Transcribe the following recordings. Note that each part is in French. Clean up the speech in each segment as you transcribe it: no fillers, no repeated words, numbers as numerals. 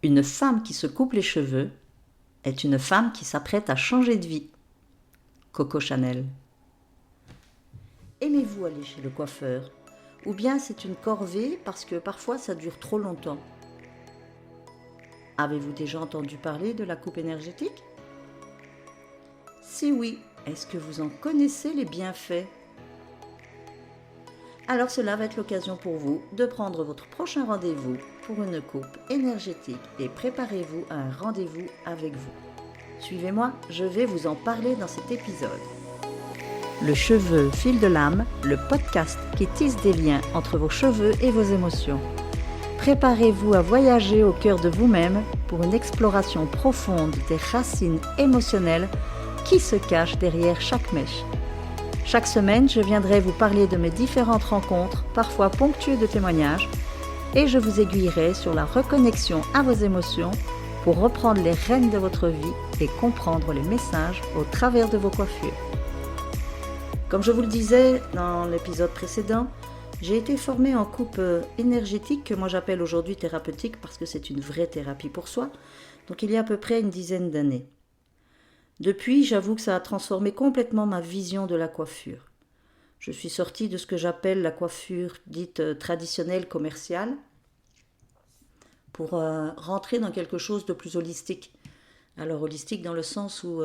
Une femme qui se coupe les cheveux est une femme qui s'apprête à changer de vie. Coco Chanel. Aimez-vous aller chez le coiffeur? Ou bien c'est une corvée parce que parfois ça dure trop longtemps? Avez-vous déjà entendu parler de la coupe énergétique? Si oui, est-ce que vous en connaissez les bienfaits? Alors cela va être l'occasion pour vous de prendre votre prochain rendez-vous pour une coupe énergétique et préparez-vous à un rendez-vous avec vous. Suivez-moi, je vais vous en parler dans cet épisode. Le cheveu fil de l'âme, le podcast qui tisse des liens entre vos cheveux et vos émotions. Préparez-vous à voyager au cœur de vous-même pour une exploration profonde des racines émotionnelles qui se cachent derrière chaque mèche. Chaque semaine, je viendrai vous parler de mes différentes rencontres, parfois ponctuées de témoignages, et je vous aiguillerai sur la reconnexion à vos émotions pour reprendre les rênes de votre vie et comprendre les messages au travers de vos coiffures. Comme je vous le disais dans l'épisode précédent, j'ai été formée en coupe énergétique que moi j'appelle aujourd'hui thérapeutique parce que c'est une vraie thérapie pour soi, donc il y a à peu près une dizaine d'années. Depuis, j'avoue que ça a transformé complètement ma vision de la coiffure. Je suis sortie de ce que j'appelle la coiffure dite traditionnelle commerciale pour rentrer dans quelque chose de plus holistique. Alors holistique dans le sens où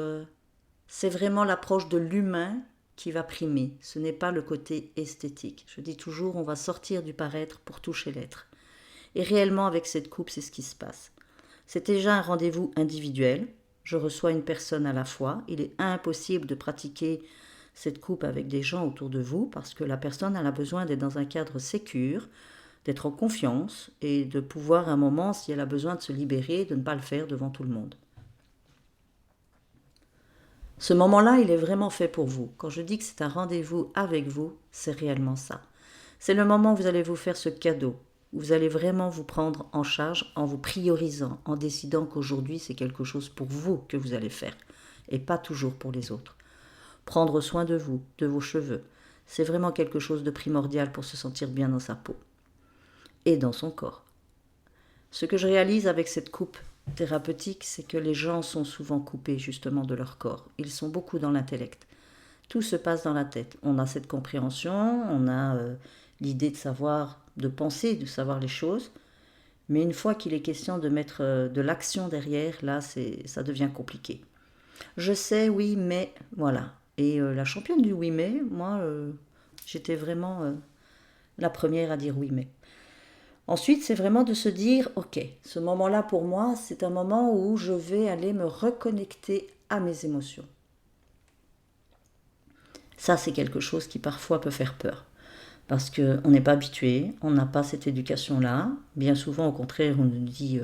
c'est vraiment l'approche de l'humain qui va primer. Ce n'est pas le côté esthétique. Je dis toujours, on va sortir du paraître pour toucher l'être. Et réellement, avec cette coupe, c'est ce qui se passe. C'est déjà un rendez-vous individuel. Je reçois une personne à la fois. Il est impossible de pratiquer cette coupe avec des gens autour de vous parce que la personne elle a besoin d'être dans un cadre sécure, d'être en confiance et de pouvoir à un moment, si elle a besoin de se libérer, de ne pas le faire devant tout le monde. Ce moment-là, il est vraiment fait pour vous. Quand je dis que c'est un rendez-vous avec vous, c'est réellement ça. C'est le moment où vous allez vous faire ce cadeau. Vous allez vraiment vous prendre en charge en vous priorisant, en décidant qu'aujourd'hui c'est quelque chose pour vous que vous allez faire et pas toujours pour les autres. Prendre soin de vous, de vos cheveux, c'est vraiment quelque chose de primordial pour se sentir bien dans sa peau et dans son corps. Ce que je réalise avec cette coupe thérapeutique, c'est que les gens sont souvent coupés justement de leur corps. Ils sont beaucoup dans l'intellect. Tout se passe dans la tête. On a cette compréhension, on a l'idée de savoir, de penser, de savoir les choses. Mais une fois qu'il est question de mettre de l'action derrière, là, ça devient compliqué. Je sais, oui, mais voilà. Et la championne du oui, mais, moi, j'étais vraiment la première à dire oui, mais. Ensuite, c'est vraiment de se dire, ok, ce moment-là pour moi, c'est un moment où je vais aller me reconnecter à mes émotions. Ça, c'est quelque chose qui parfois peut faire peur. Parce qu'on n'est pas habitué, on n'a pas cette éducation-là. Bien souvent, au contraire, on nous dit,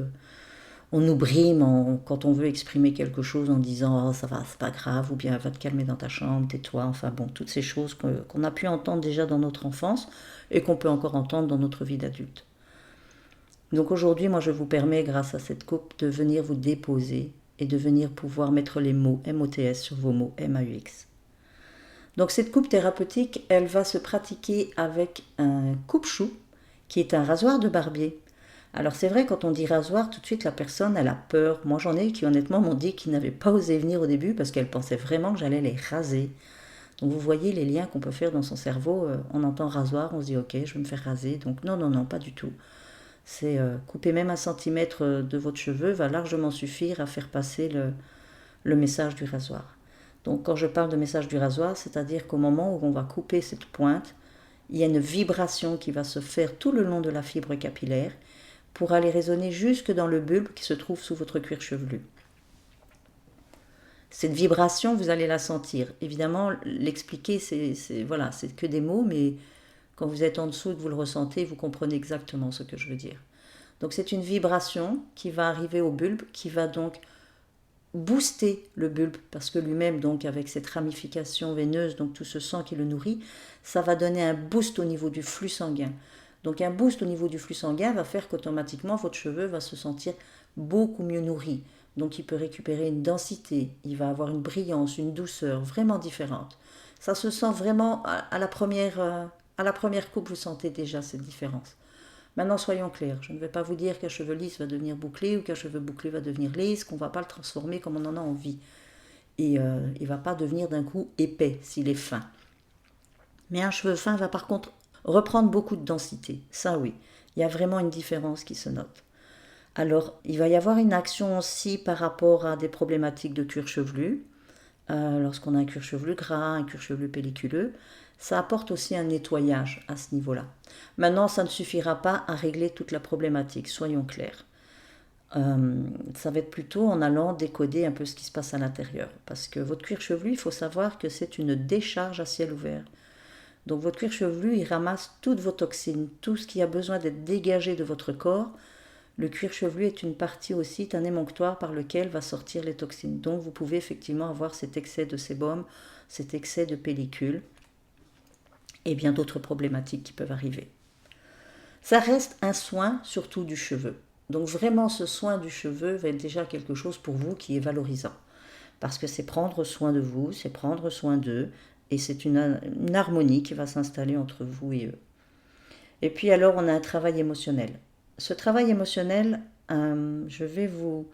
on nous brime quand on veut exprimer quelque chose en disant oh, ça va, c'est pas grave, ou bien va te calmer dans ta chambre, tais-toi. Enfin bon, toutes ces choses qu'on a pu entendre déjà dans notre enfance et qu'on peut encore entendre dans notre vie d'adulte. Donc aujourd'hui, moi, je vous permets, grâce à cette coupe, de venir vous déposer et de venir pouvoir mettre les mots MOTS sur vos mots MAUX. Donc cette coupe thérapeutique, elle va se pratiquer avec un coupe-chou qui est un rasoir de barbier. Alors c'est vrai, quand on dit rasoir, tout de suite la personne, elle a peur. Moi j'en ai qui honnêtement m'ont dit qu'ils n'avaient pas osé venir au début parce qu'elles pensaient vraiment que j'allais les raser. Donc vous voyez les liens qu'on peut faire dans son cerveau. On entend rasoir, on se dit ok, je vais me faire raser. Donc non, pas du tout. C'est couper même 1 centimètre de votre cheveu va largement suffire à faire passer le message du rasoir. Donc quand je parle de message du rasoir, c'est-à-dire qu'au moment où on va couper cette pointe, il y a une vibration qui va se faire tout le long de la fibre capillaire pour aller résonner jusque dans le bulbe qui se trouve sous votre cuir chevelu. Cette vibration, vous allez la sentir. Évidemment, l'expliquer, c'est que des mots, mais quand vous êtes en dessous et que vous le ressentez, vous comprenez exactement ce que je veux dire. Donc c'est une vibration qui va arriver au bulbe, qui va donc booster le bulbe, parce que lui-même, donc avec cette ramification veineuse, donc tout ce sang qui le nourrit, ça va donner un boost au niveau du flux sanguin. Donc un boost au niveau du flux sanguin va faire qu'automatiquement votre cheveu va se sentir beaucoup mieux nourri. Donc il peut récupérer une densité, il va avoir une brillance, une douceur vraiment différente. Ça se sent vraiment à la première coupe, vous sentez déjà cette différence. Maintenant, soyons clairs, je ne vais pas vous dire qu'un cheveu lisse va devenir bouclé ou qu'un cheveu bouclé va devenir lisse, qu'on ne va pas le transformer comme on en a envie. Et il ne va pas devenir d'un coup épais s'il est fin. Mais un cheveu fin va par contre reprendre beaucoup de densité. Ça oui, il y a vraiment une différence qui se note. Alors, il va y avoir une action aussi par rapport à des problématiques de cuir chevelu. Lorsqu'on a un cuir chevelu gras, un cuir chevelu pelliculeux, ça apporte aussi un nettoyage à ce niveau-là. Maintenant, ça ne suffira pas à régler toute la problématique, soyons clairs. Ça va être plutôt en allant décoder un peu ce qui se passe à l'intérieur. Parce que votre cuir chevelu, il faut savoir que c'est une décharge à ciel ouvert. Donc votre cuir chevelu, il ramasse toutes vos toxines, tout ce qui a besoin d'être dégagé de votre corps. Le cuir chevelu est une partie aussi, est un émonctoire par lequel va sortir les toxines. Donc vous pouvez effectivement avoir cet excès de sébum, cet excès de pellicule et bien d'autres problématiques qui peuvent arriver. Ça reste un soin surtout du cheveu. Donc vraiment ce soin du cheveu va être déjà quelque chose pour vous qui est valorisant. Parce que c'est prendre soin de vous, c'est prendre soin d'eux, et c'est une harmonie qui va s'installer entre vous et eux. Et puis alors on a un travail émotionnel. Ce travail émotionnel, je vais vous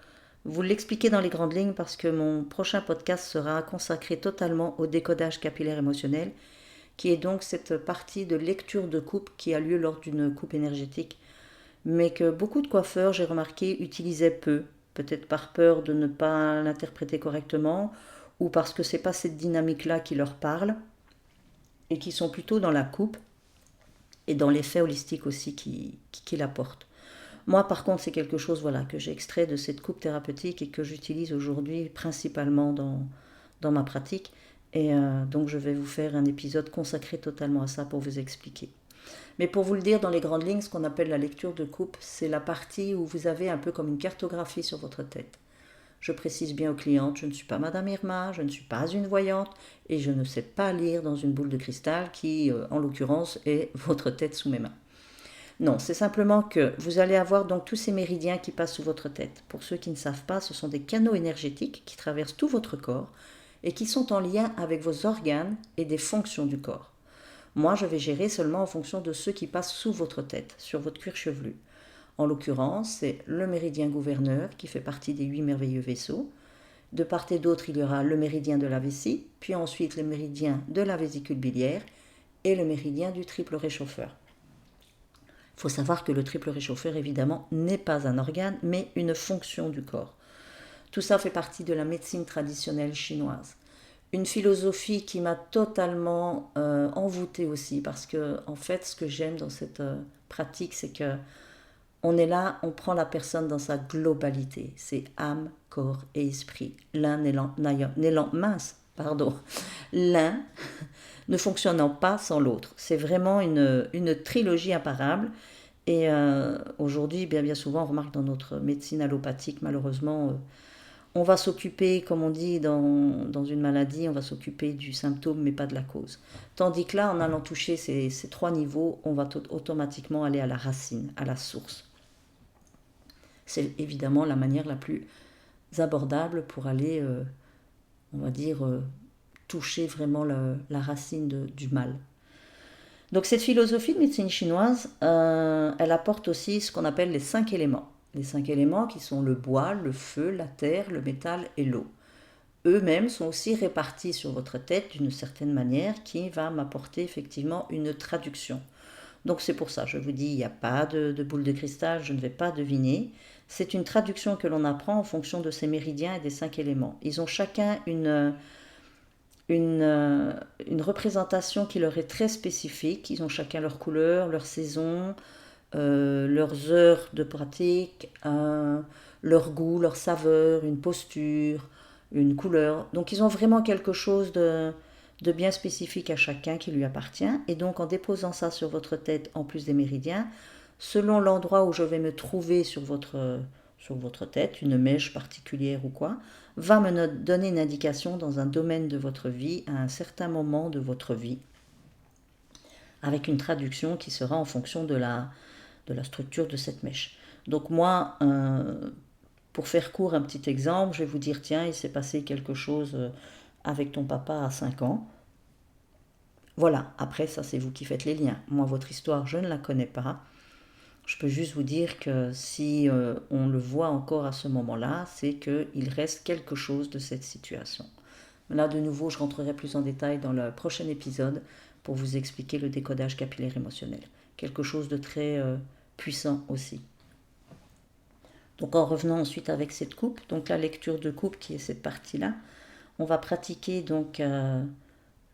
l'expliquer dans les grandes lignes parce que mon prochain podcast sera consacré totalement au décodage capillaire émotionnel, qui est donc cette partie de lecture de coupe qui a lieu lors d'une coupe énergétique, mais que beaucoup de coiffeurs, j'ai remarqué, utilisaient peu, peut-être par peur de ne pas l'interpréter correctement, ou parce que c'est pas cette dynamique-là qui leur parle, et qui sont plutôt dans la coupe, et dans l'effet holistique aussi qu'il apporte. Moi, par contre, c'est quelque chose voilà, que j'ai extrait de cette coupe thérapeutique et que j'utilise aujourd'hui principalement dans ma pratique. Et donc, je vais vous faire un épisode consacré totalement à ça pour vous expliquer. Mais pour vous le dire, dans les grandes lignes, ce qu'on appelle la lecture de coupe, c'est la partie où vous avez un peu comme une cartographie sur votre tête. Je précise bien aux clientes, je ne suis pas Madame Irma, je ne suis pas une voyante et je ne sais pas lire dans une boule de cristal qui, en l'occurrence, est votre tête sous mes mains. Non, c'est simplement que vous allez avoir donc tous ces méridiens qui passent sous votre tête. Pour ceux qui ne savent pas, ce sont des canaux énergétiques qui traversent tout votre corps et qui sont en lien avec vos organes et des fonctions du corps. Moi, je vais gérer seulement en fonction de ceux qui passent sous votre tête, sur votre cuir chevelu. En l'occurrence, c'est le méridien gouverneur qui fait partie des 8 merveilleux vaisseaux. De part et d'autre, il y aura le méridien de la vessie, puis ensuite le méridien de la vésicule biliaire et le méridien du triple réchauffeur. Il faut savoir que le triple réchauffeur, évidemment, n'est pas un organe, mais une fonction du corps. Tout ça fait partie de la médecine traditionnelle chinoise. Une philosophie qui m'a totalement envoûtée aussi, parce que, en fait, ce que j'aime dans cette pratique, c'est que on est là, on prend la personne dans sa globalité. C'est âme, corps et esprit. L'un ne fonctionnant pas sans l'autre. C'est vraiment une trilogie imparable. Et aujourd'hui, bien souvent, on remarque dans notre médecine allopathique, malheureusement, on va s'occuper, comme on dit dans une maladie, on va s'occuper du symptôme, mais pas de la cause. Tandis que là, en allant toucher ces 3 niveaux, on va automatiquement aller à la racine, à la source. C'est évidemment la manière la plus abordable pour aller, on va dire, toucher vraiment la racine du mal. Donc cette philosophie de médecine chinoise, elle apporte aussi ce qu'on appelle les 5 éléments. Les 5 éléments qui sont le bois, le feu, la terre, le métal et l'eau. Eux-mêmes sont aussi répartis sur votre tête d'une certaine manière qui va m'apporter effectivement une traduction. Donc c'est pour ça, je vous dis, il n'y a pas de boule de cristal, je ne vais pas deviner. C'est une traduction que l'on apprend en fonction de ces méridiens et des 5 éléments. Ils ont chacun une représentation qui leur est très spécifique. Ils ont chacun leur couleur, leur saison, leurs heures de pratique, leur goût, leur saveur, une posture, une couleur. Donc ils ont vraiment quelque chose de bien spécifique à chacun qui lui appartient. Et donc en déposant ça sur votre tête, en plus des méridiens, selon l'endroit où je vais me trouver sur votre tête, une mèche particulière ou quoi, va me donner une indication dans un domaine de votre vie, à un certain moment de votre vie, avec une traduction qui sera en fonction de la structure de cette mèche. Donc moi, pour faire court, un petit exemple, je vais vous dire, tiens, il s'est passé quelque chose avec ton papa à 5 ans. Voilà, après ça c'est vous qui faites les liens. Moi, votre histoire, je ne la connais pas. Je peux juste vous dire que si on le voit encore à ce moment-là, c'est qu'il reste quelque chose de cette situation. Là, de nouveau, je rentrerai plus en détail dans le prochain épisode pour vous expliquer le décodage capillaire émotionnel. Quelque chose de très puissant aussi. Donc en revenant ensuite avec cette coupe, donc la lecture de coupe qui est cette partie-là, on va pratiquer donc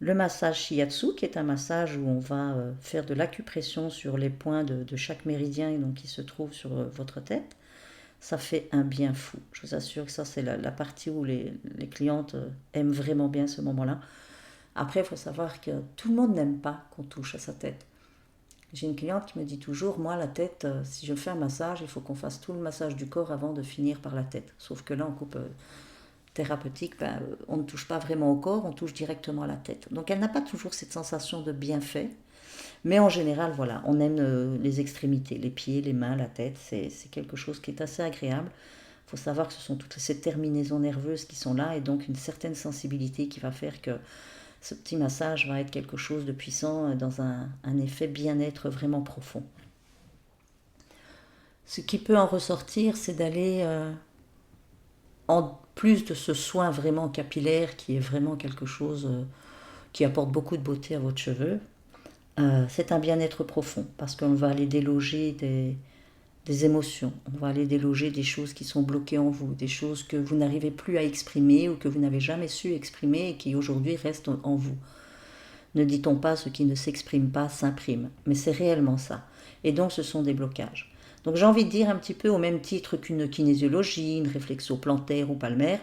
le massage shiatsu, qui est un massage où on va faire de l'acupression sur les points de chaque méridien donc, qui se trouve sur votre tête. Ça fait un bien fou. Je vous assure que ça, c'est la partie où les clientes aiment vraiment bien ce moment-là. Après, il faut savoir que tout le monde n'aime pas qu'on touche à sa tête. J'ai une cliente qui me dit toujours, moi, la tête, si je fais un massage, il faut qu'on fasse tout le massage du corps avant de finir par la tête. Sauf que là, en coupe thérapeutique, on ne touche pas vraiment au corps, on touche directement à la tête. Donc, elle n'a pas toujours cette sensation de bienfait. Mais en général, voilà, on aime les extrémités, les pieds, les mains, la tête. C'est quelque chose qui est assez agréable. Il faut savoir que ce sont toutes ces terminaisons nerveuses qui sont là et donc une certaine sensibilité qui va faire que ce petit massage va être quelque chose de puissant dans un effet bien-être vraiment profond. Ce qui peut en ressortir, c'est d'aller, en plus de ce soin vraiment capillaire qui est vraiment quelque chose qui apporte beaucoup de beauté à votre cheveu, c'est un bien-être profond parce qu'on va aller déloger des émotions, on va aller déloger des choses qui sont bloquées en vous, des choses que vous n'arrivez plus à exprimer ou que vous n'avez jamais su exprimer et qui aujourd'hui restent en vous. Ne dit-on pas ce qui ne s'exprime pas s'imprime, mais c'est réellement ça. Et donc ce sont des blocages. Donc j'ai envie de dire un petit peu au même titre qu'une kinésiologie, une réflexo plantaire ou palmaire,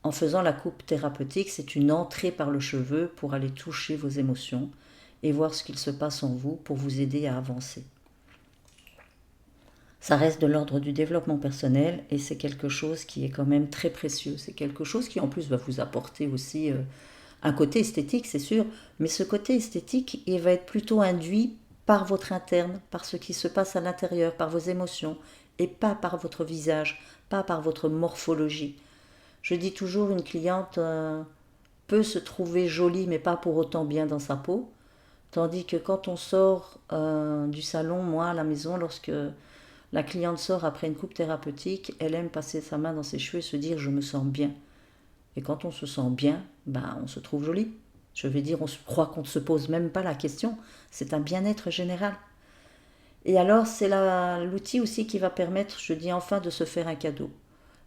en faisant la coupe thérapeutique, c'est une entrée par le cheveu pour aller toucher vos émotions et voir ce qu'il se passe en vous pour vous aider à avancer. Ça reste de l'ordre du développement personnel et c'est quelque chose qui est quand même très précieux. C'est quelque chose qui en plus va vous apporter aussi un côté esthétique, c'est sûr, mais ce côté esthétique, il va être plutôt induit par votre interne, par ce qui se passe à l'intérieur, par vos émotions, et pas par votre visage, pas par votre morphologie. Je dis toujours, une cliente peut se trouver jolie, mais pas pour autant bien dans sa peau, tandis que quand on sort du salon, moi à la maison, lorsque la cliente sort après une coupe thérapeutique, elle aime passer sa main dans ses cheveux et se dire je me sens bien. Et quand on se sent bien, on se trouve joli. Je vais dire, on se croit qu'on ne se pose même pas la question. C'est un bien-être général. Et alors, c'est l'outil aussi qui va permettre, je dis enfin, de se faire un cadeau.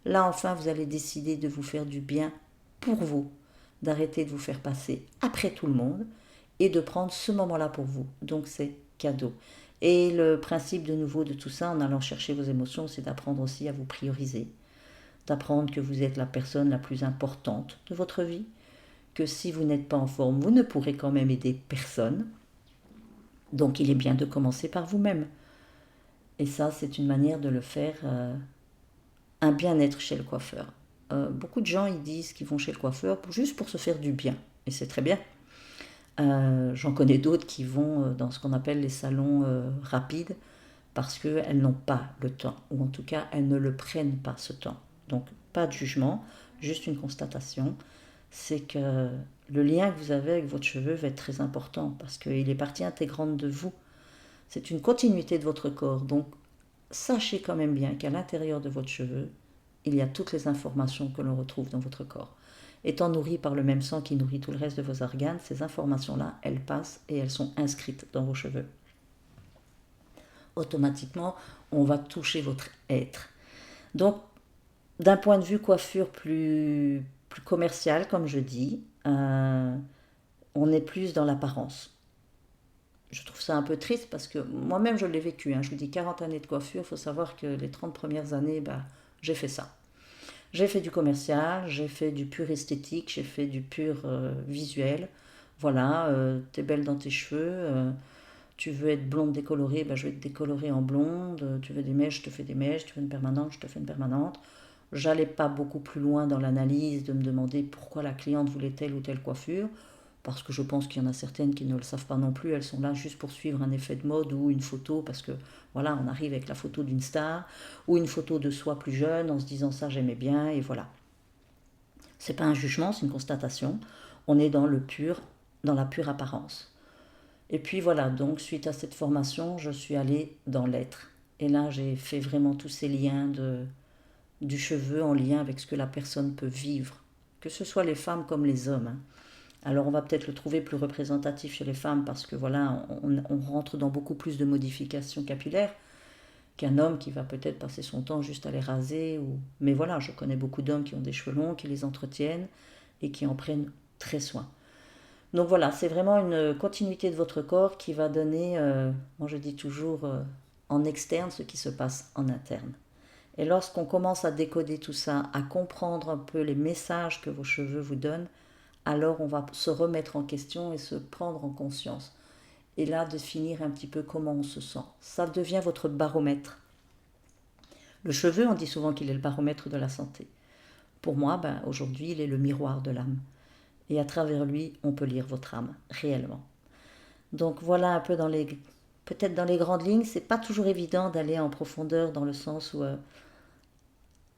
Là, enfin, vous allez décider de vous faire du bien pour vous, d'arrêter de vous faire passer après tout le monde et de prendre ce moment-là pour vous. Donc, c'est cadeau. Et le principe de nouveau de tout ça, en allant chercher vos émotions, c'est d'apprendre aussi à vous prioriser, d'apprendre que vous êtes la personne la plus importante de votre vie, que si vous n'êtes pas en forme, vous ne pourrez quand même aider personne. Donc il est bien de commencer par vous-même. Et ça, c'est une manière de le faire, un bien-être chez le coiffeur. Beaucoup de gens, ils disent qu'ils vont chez le coiffeur juste pour se faire du bien. Et c'est très bien. J'en connais d'autres qui vont dans ce qu'on appelle les salons rapides parce qu'elles n'ont pas le temps, ou en tout cas, elles ne le prennent pas ce temps. Donc, pas de jugement, juste une constatation, c'est que le lien que vous avez avec votre cheveu va être très important parce qu'il est partie intégrante de vous. C'est une continuité de votre corps. Donc, sachez quand même bien qu'à l'intérieur de votre cheveu, il y a toutes les informations que l'on retrouve dans votre corps. Étant nourries par le même sang qui nourrit tout le reste de vos organes, ces informations-là, elles passent et elles sont inscrites dans vos cheveux. Automatiquement, on va toucher votre être. Donc, d'un point de vue coiffure plus commercial, comme je dis, on est plus dans l'apparence. Je trouve ça un peu triste parce que moi-même, je l'ai vécu. Je vous dis 40 années de coiffure, il faut savoir que les 30 premières années, j'ai fait ça. J'ai fait du commercial, j'ai fait du pur esthétique, j'ai fait du pur visuel. Voilà, t'es belle dans tes cheveux, tu veux être blonde décolorée, je vais te décolorer en blonde, tu veux des mèches, je te fais des mèches, tu veux une permanente, je te fais une permanente. J'allais pas beaucoup plus loin dans l'analyse de me demander pourquoi la cliente voulait telle ou telle coiffure, parce que je pense qu'il y en a certaines qui ne le savent pas non plus, elles sont là juste pour suivre un effet de mode ou une photo, parce que voilà, on arrive avec la photo d'une star, ou une photo de soi plus jeune, en se disant ça j'aimais bien, et voilà. C'est pas un jugement, c'est une constatation. On est dans le pur, dans la pure apparence. Et puis voilà, donc suite à cette formation, je suis allée dans l'être. Et là, j'ai fait vraiment tous ces liens du cheveu en lien avec ce que la personne peut vivre, que ce soit les femmes comme les hommes, hein. Alors on va peut-être le trouver plus représentatif chez les femmes parce que voilà, on rentre dans beaucoup plus de modifications capillaires qu'un homme qui va peut-être passer son temps juste à les raser. Mais voilà, je connais beaucoup d'hommes qui ont des cheveux longs, qui les entretiennent et qui en prennent très soin. Donc voilà, c'est vraiment une continuité de votre corps qui va donner, moi je dis toujours, en externe ce qui se passe en interne. Et lorsqu'on commence à décoder tout ça, à comprendre un peu les messages que vos cheveux vous donnent, alors on va se remettre en question et se prendre en conscience. Et là, définir un petit peu comment on se sent. Ça devient votre baromètre. Le cheveu, on dit souvent qu'il est le baromètre de la santé. Pour moi, aujourd'hui, il est le miroir de l'âme. Et à travers lui, on peut lire votre âme, réellement. Donc voilà un peu peut-être dans les grandes lignes, c'est pas toujours évident d'aller en profondeur dans le sens où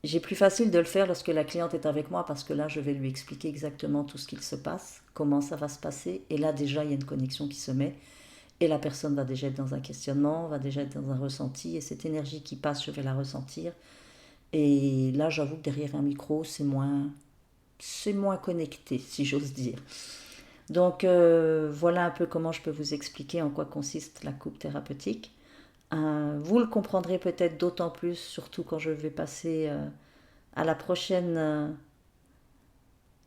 j'ai plus facile de le faire lorsque la cliente est avec moi parce que là, je vais lui expliquer exactement tout ce qu'il se passe, comment ça va se passer. Et là, déjà, il y a une connexion qui se met. Et la personne va déjà être dans un questionnement, va déjà être dans un ressenti. Et cette énergie qui passe, je vais la ressentir. Et là, j'avoue que derrière un micro, c'est moins connecté, si j'ose dire. Donc, voilà un peu comment je peux vous expliquer en quoi consiste la coupe thérapeutique. Vous le comprendrez peut-être d'autant plus, surtout quand je vais passer à la prochaine,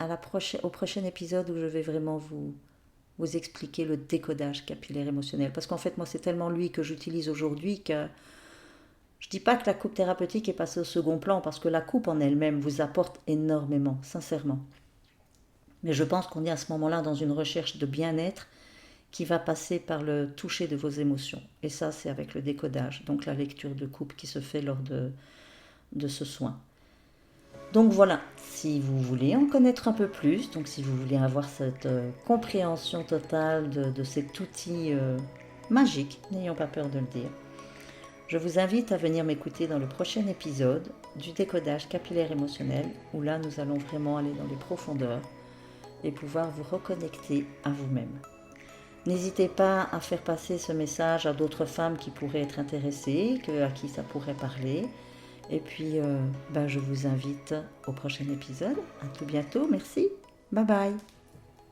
au prochain épisode où je vais vraiment vous expliquer le décodage capillaire émotionnel. Parce qu'en fait, moi, c'est tellement lui que j'utilise aujourd'hui que je ne dis pas que la coupe thérapeutique est passée au second plan, parce que la coupe en elle-même vous apporte énormément, sincèrement. Mais je pense qu'on est à ce moment-là dans une recherche de bien-être qui va passer par le toucher de vos émotions. Et ça, c'est avec le décodage, donc la lecture de coupe qui se fait lors de ce soin. Donc voilà, si vous voulez en connaître un peu plus, donc si vous voulez avoir cette compréhension totale de cet outil magique, n'ayons pas peur de le dire, je vous invite à venir m'écouter dans le prochain épisode du décodage capillaire émotionnel, où là nous allons vraiment aller dans les profondeurs et pouvoir vous reconnecter à vous-même. N'hésitez pas à faire passer ce message à d'autres femmes qui pourraient être intéressées, à qui ça pourrait parler. Et puis, je vous invite au prochain épisode. À tout bientôt. Merci. Bye bye.